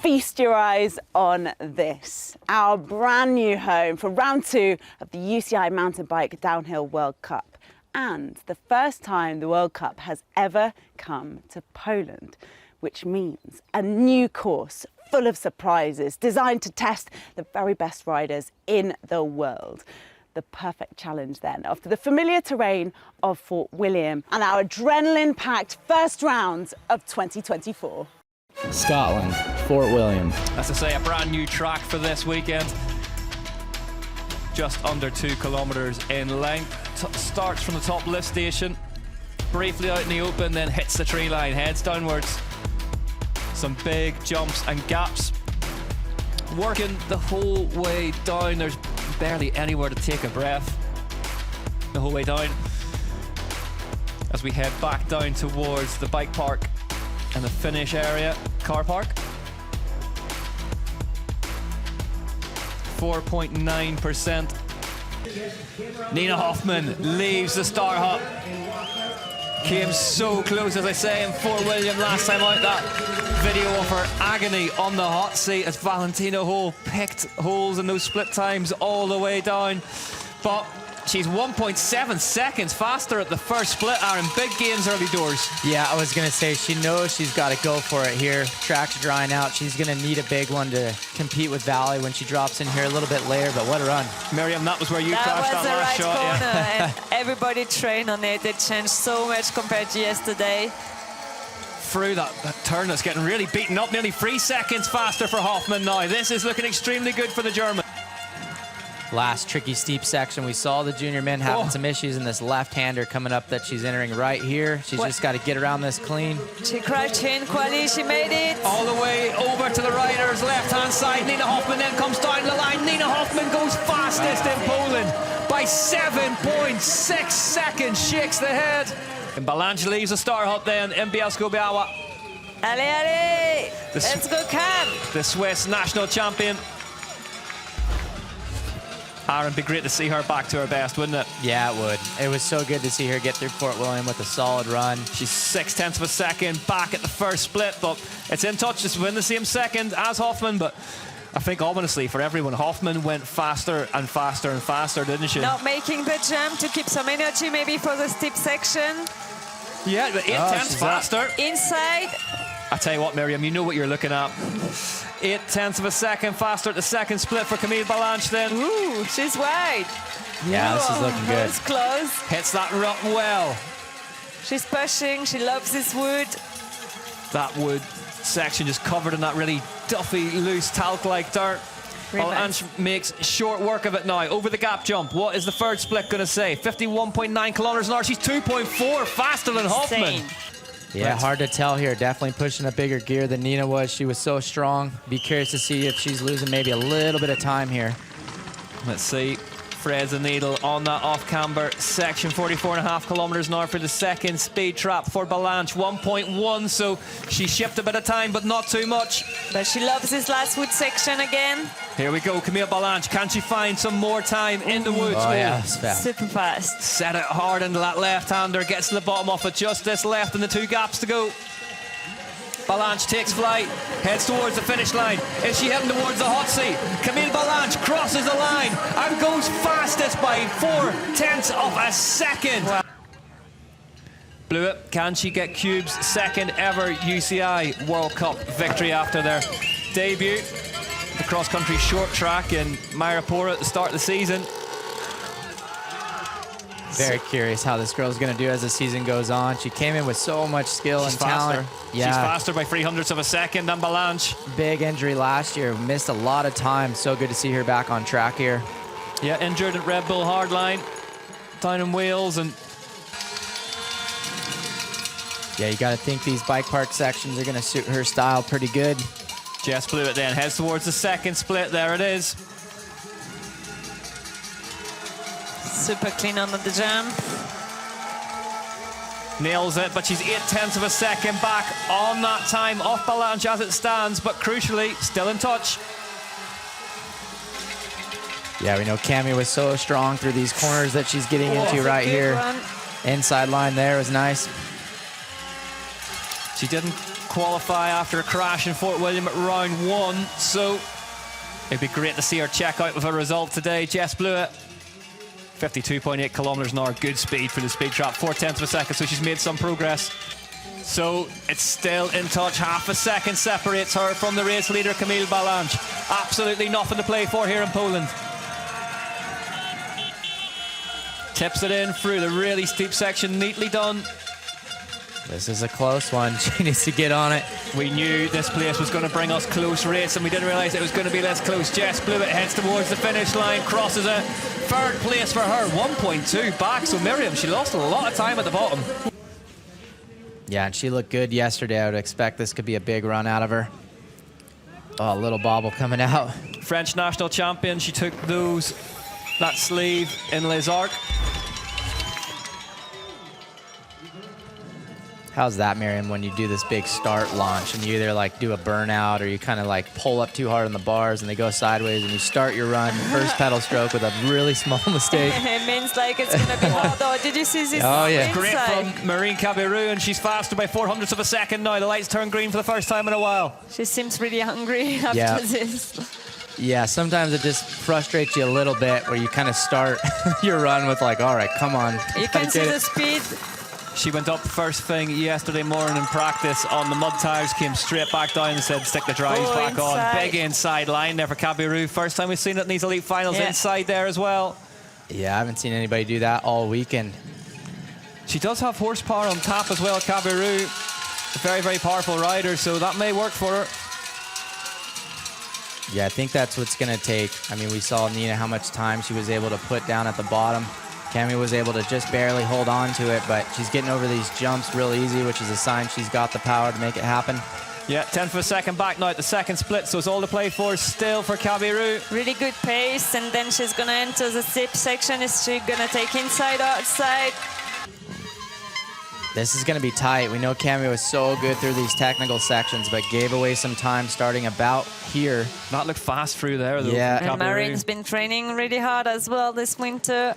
feast your eyes on this, our brand new home for round 2 of the UCI Mountain Bike Downhill World Cup, and the first time the World Cup has ever come to Poland, which means a new course full of surprises designed to test the very best riders in the world. The perfect challenge then after the familiar terrain of Fort William and our adrenaline-packed first round of 2024. Scotland, Fort William. As I say, a brand new track for this weekend. Just under 2 kilometres in length. Starts from the top lift station, briefly out in the open, then hits the tree line, heads downwards. Some big jumps and gaps. Working the whole way down. There's barely anywhere to take a breath the whole way down. As we head back down towards the bike park and the finish area, car park. 4.9%. Nina Hoffman leaves the Star Hut. Came so close, as I say, in Fort William last time out. That video of her agony on the hot seat as Valentina Hole picked holes in those split times all the way down. But she's 1.7 seconds faster at the first split, Aaron. Big gains early doors. Yeah, I was going to say, she knows she's got to go for it here. Track's drying out. She's going to need a big one to compete with Valley when she drops in here a little bit later, but what a run. Miriam, that was where you crashed that last shot. That was the right corner, yeah. and everybody trained on it. It changed so much compared to yesterday. Through that turn that's getting really beaten up, nearly 3 seconds faster for Hoffman now. This is looking extremely good for the German. Last tricky steep section, we saw the junior men having some issues in this left-hander coming up that she's entering right here. She's just got to get around this clean. She crashed in quali, she made it. All the way over to the rider's left-hand side. Nina Hoffman then comes down the line. Nina Hoffman goes fastest in Poland by 7.6 seconds, shakes the head. And Balanche leaves the Star Hut then in Bielsko Biala. Allez, allez! Let's go, Cam! The Swiss national champion. Aaron, it'd be great to see her back to her best, wouldn't it? Yeah, it would. It was so good to see her get through Fort William with a solid run. She's 0.6 of a second back at the first split, but it's in touch. Just win the same second as Hoffman, but I think ominously for everyone, Hoffman went faster and faster and faster, didn't she? Not making the jump to keep some energy maybe for the steep section. Yeah, but 8/10 faster. Inside. I tell you what, Miriam, you know what you're looking at. 0.8 of a second faster at the second split for Camille Balanche then. Ooh, she's wide. Yeah, this is looking good. It's close. Hits that rut well. She's pushing, she loves this wood. That wood section just covered in that really duffy, loose, talc-like dirt. Balanche makes short work of it now. Over the gap jump. What is the third split going to say? 51.9 kilometers an hour. She's 2.4 faster than Hoffman. Insane. Yeah, hard to tell here. Definitely pushing a bigger gear than Nina was. She was so strong. Be curious to see if she's losing maybe a little bit of time here. Let's see. Threads the needle on that off-camber section. 44.5 kilometers an hour for the second speed trap for Balanche. 1.1, so she shipped a bit of time, but not too much. But she loves this last wood section again. Here we go, Camille Balanche. Can she find some more time in the woods? Oh, yeah, it's fast. Super fast. Set it hard into that left-hander. Gets to the bottom off it. Just this left and the 2 gaps to go. Balanche takes flight, heads towards the finish line. Is she heading towards the hot seat? Camille Balanche crosses the line and goes fastest by 0.4 of a second. Wow. Blew it. Can she get Cube's second ever UCI World Cup victory after their debut? The cross-country short track in Maripora at the start of the season. Very curious how this girl's going to do as the season goes on. She came in with so much skill and talent. Yeah. She's faster by 0.03 of a second than Balanche. Big injury last year. Missed a lot of time. So good to see her back on track here. Yeah, injured at Red Bull Hardline down in Wales. And yeah, you got to think these bike park sections are going to suit her style pretty good. Jess blew it then. Heads towards the second split. There it is. Super clean on the jump. Nails it, but she's 0.8 of a second back on that time off Balanche as it stands, but crucially, still in touch. Yeah, we know Cami was so strong through these corners that she's getting into right here. Run. Inside line there was nice. She didn't qualify after a crash in Fort William at round 1, so it'd be great to see her check out with a result today. Jess Blewett, 52.8 kilometers an hour, good speed for the speed trap, 0.4 of a second, so she's made some progress. So it's still in touch, half a second separates her from the race leader Kamil Balanch. Absolutely nothing to play for here in Poland. Tips it in through the really steep section, neatly done. This is a close one. She needs to get on it. We knew this place was going to bring us close race, and we didn't realise it was going to be less close. Jess Blewett heads towards the finish line, crosses it. Third place for her, 1.2 back. So Miriam, she lost a lot of time at the bottom. Yeah, and she looked good yesterday. I would expect this could be a big run out of her. Oh, a little bobble coming out. French national champion, she took that sleeve in Les Arcs. How's that, Miriam, when you do this big start launch and you either like do a burnout or you kind of like pull up too hard on the bars and they go sideways and you start your run, first pedal stroke with a really small mistake? It means like it's going to be hard. Oh, did you see this? Oh, yeah. Great inside? from Marine Cabirou, and she's faster by 0.04 of a second now. The lights turn green for the first time in a while. She seems really hungry after Yeah. this. Yeah, sometimes it just frustrates you a little bit where you kind of start your run with like, all right, come on. You can see the speed. She went up first thing yesterday morning in practice on the mud tires, came straight back down and said stick the drives Oh, back inside. on. Big inside line there for Cabirou. First time we've seen it in these elite finals, Yeah. inside there as well. Yeah, I haven't seen anybody do that all weekend. She does have horsepower on tap as well, Cabirou. A very, very powerful rider, so that may work for her. Yeah, I think that's what's going to take. I mean, we saw Nina how much time she was able to put down at the bottom. Cami was able to just barely hold on to it, but she's getting over these jumps real easy, which is a sign she's got the power to make it happen. Yeah, 10th of a second back now at the second split, so it's all to play for still for Cabirou. Really good pace, and then she's going to enter the steep section. Is she going to take inside, outside? This is going to be tight. We know Cami was so good through these technical sections, but gave away some time starting about here. That looked fast through there, though. Yeah. from And Cabirou. Marine's been training really hard as well this winter.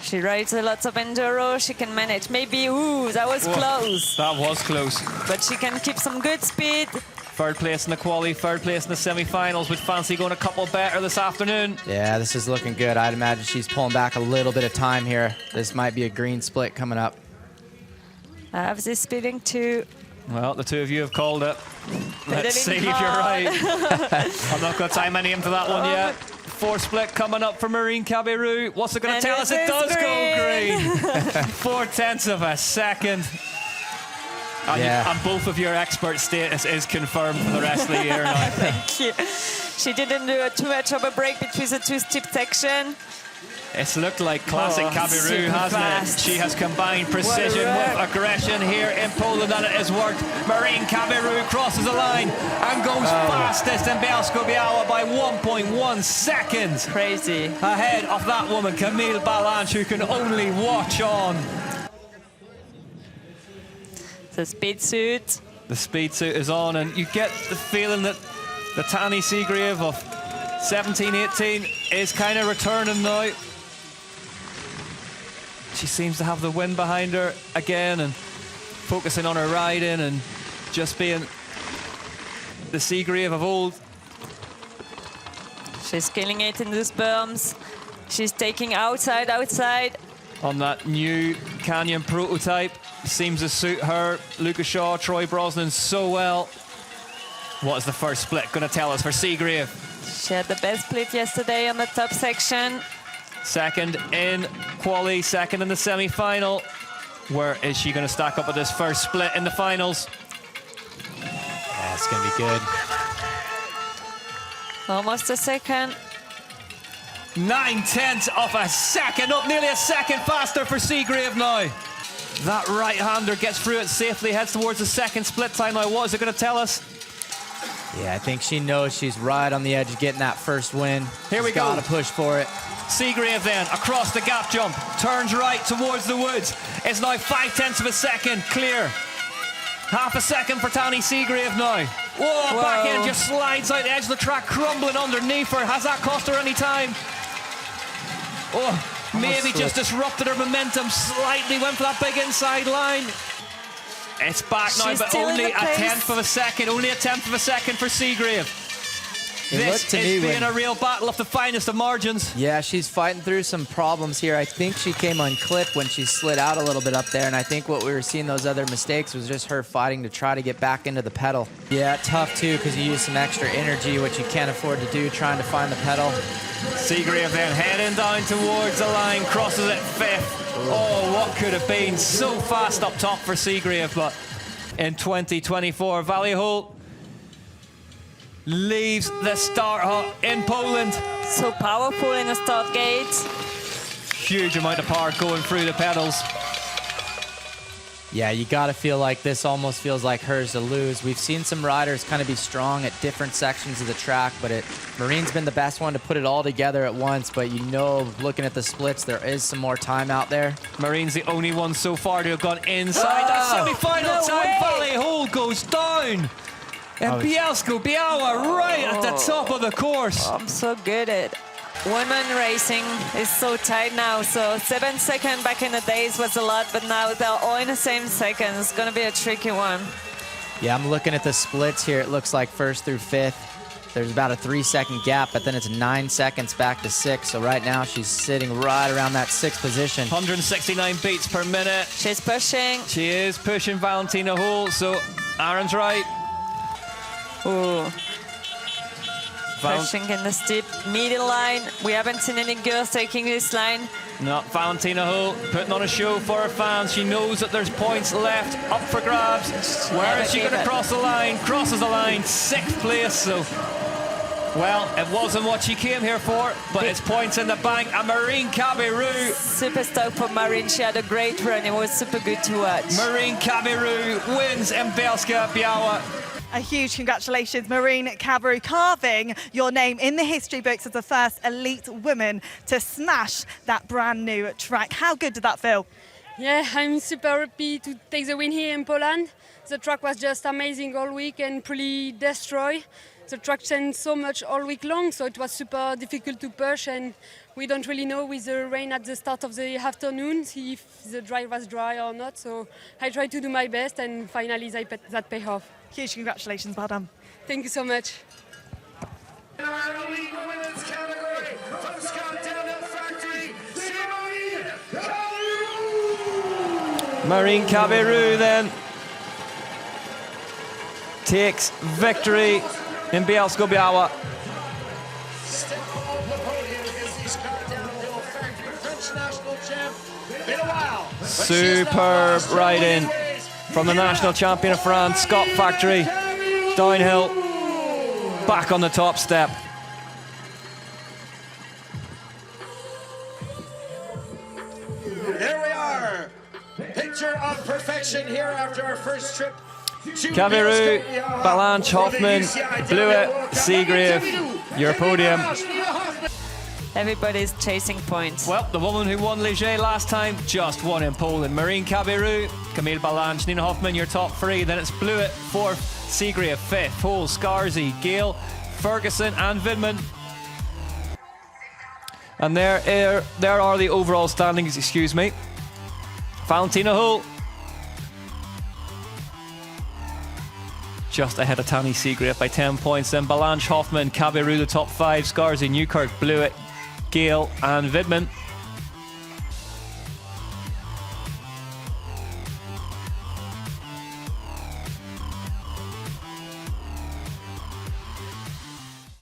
She rides a lot of enduro. She can manage. Maybe, ooh, that was Whoa, close. That was close. But she can keep some good speed. Third place in the quali, third place in the semi-finals, with Fancy going a couple better this afternoon. Yeah, this is looking good. I'd imagine she's pulling back a little bit of time here. This might be a green split coming up. I have this feeling too. Well, the two of you have called it. Let's see if you're hard. right. I'm not going to time any into that one yet. Fourth split coming up for Marine Cabirou. What's it going to And tell us? It it does is go green. 0.4 of a second. And, Yeah. and both of your expert status is confirmed for the rest of the year now. Thank you. She didn't do too much of a break between the two steep sections. It's looked like classic Oh, Cabirou, super hasn't fast. it? She has combined precision What a with aggression here in Poland, and it has worked. Marine Cabirou crosses the line and goes fastest in Bielsko Biala by 1.1 seconds. Crazy. Ahead of that woman, Kamil Balanch, who can only watch on. The speed suit. The speed suit is on, and you get the feeling that the Tani Seagrave of 17-18 is kind of returning now. She seems to have the wind behind her again and focusing on her riding and just being the Seagrave of old. She's killing it in those berms. She's taking outside. On that new Canyon prototype, seems to suit her, Lucas Shaw, Troy Brosnan so well. What is the first split going to tell us for Seagrave? She had the best split yesterday on the top section. Second in quali, second in the semi-final. Where is she going to stack up with this first split in the finals? Yeah, it's going to be good. Almost a second. 0.9 of a second, up nearly a second faster for Seagrave now. That right-hander gets through it safely, heads towards the second split time now. What is it going to tell us? Yeah, I think she knows she's right on the edge of getting that first win. Here we She's go. Got to push for it. Seagrave then, across the gap jump, turns right towards the woods. It's now 0.5 of a second, clear. Half a second for Tani Seagrave now. Whoa, back end just slides out the edge of the track, crumbling underneath her. Has that cost her any time? Oh, maybe just disrupted her momentum slightly, went for that big inside line. It's back now, She's but still in only the a pace. tenth of a second. Only a tenth of a second for Seagrave. It This looked to is me being a real battle of the finest of margins. Yeah, she's fighting through some problems here. I think she came unclipped when she slid out a little bit up there, and I think what we were seeing those other mistakes was just her fighting to try to get back into the pedal. Yeah, tough too, because you use some extra energy, which you can't afford to do trying to find the pedal. Seagrave then heading down towards the line, crosses it fifth. Oh, what could have been so fast up top for Seagrave, but in 2024, Valley Holt leaves the start hut in Poland. So powerful in the start gate. Huge amount of power going through the pedals. Yeah, you got to feel like this almost feels like hers to lose. We've seen some riders kind of be strong at different sections of the track, but Marine's been the best one to put it all together at once, but you know, looking at the splits, there is some more time out there. Marine's the only one so far to have gone inside that semi-final no time. way. Valley Holt goes down. And Bielsko Biala right at the top of the course. I'm so good at women racing. Is so tight now. So 7 seconds back in the days was a lot, but now they're all in the same second. It's going to be a tricky one. Yeah, I'm looking at the splits here. It looks like first through fifth, there's about a 3-second gap, but then it's 9 seconds back to 6. So right now she's sitting right around that 6th position. 169 beats per minute. She's pushing. She is pushing Valentina Holt, so Aaron's right. Ooh. Pushing in the steep middle line. We haven't seen any girls taking this line. No, Valentina Holt putting on a show for her fans. She knows that there's points left up for grabs. Where is she going to cross the line? Crosses the line, 6th place. So, well, it wasn't what she came here for, but it's points in the bank. And Marine Cabirou. Super stoked for Marine. She had a great run. It was super good to watch. Marine Cabirou wins in Bielsko Biala. A huge congratulations, Marine Cabirou, carving your name in the history books as the first elite woman to smash that brand new track. How good did that feel? Yeah, I'm super happy to take the win here in Poland. The track was just amazing all week and pretty destroy. The track changed so much all week long, so it was super difficult to push, and we don't really know with the rain at the start of the afternoon if the drive was dry or not. So I tried to do my best, and finally that paid off. Huge congratulations, well done. Thank you so much. In our elite women's category, from Scott Downhill Factory, Marine Cabirou then takes victory in Bielsko Biala. Step on the podium is the Scott Downhill Factory French national champ. Been a while. but she is now Superb lost her riding ways. from the national champion of France, Scott Factory. Downhill, back on the top step. There we are. Picture of perfection here after our first trip. to Cabirou, Bielsko Biala Balanche, for the Hoffman, UCI Blewett, Downhill World Cup. Seagrave, your podium. Everybody's chasing points. Well, the woman who won Ligier last time just won in Poland. Marine Cabirou, Camille Balanche, Nina Hoffman, your top 3. Then it's Blewett, 4th, Seagrave, 5th, Hole, Scarzy, Gale, Ferguson and Vidman. And there are the overall standings, excuse me. Valentina Holt just ahead of Tani Seagrave by 10 points. Then Balanche, Hoffman, Cabirou, the top 5, Scarzy, Newkirk, Blewett, Gale and Vidman.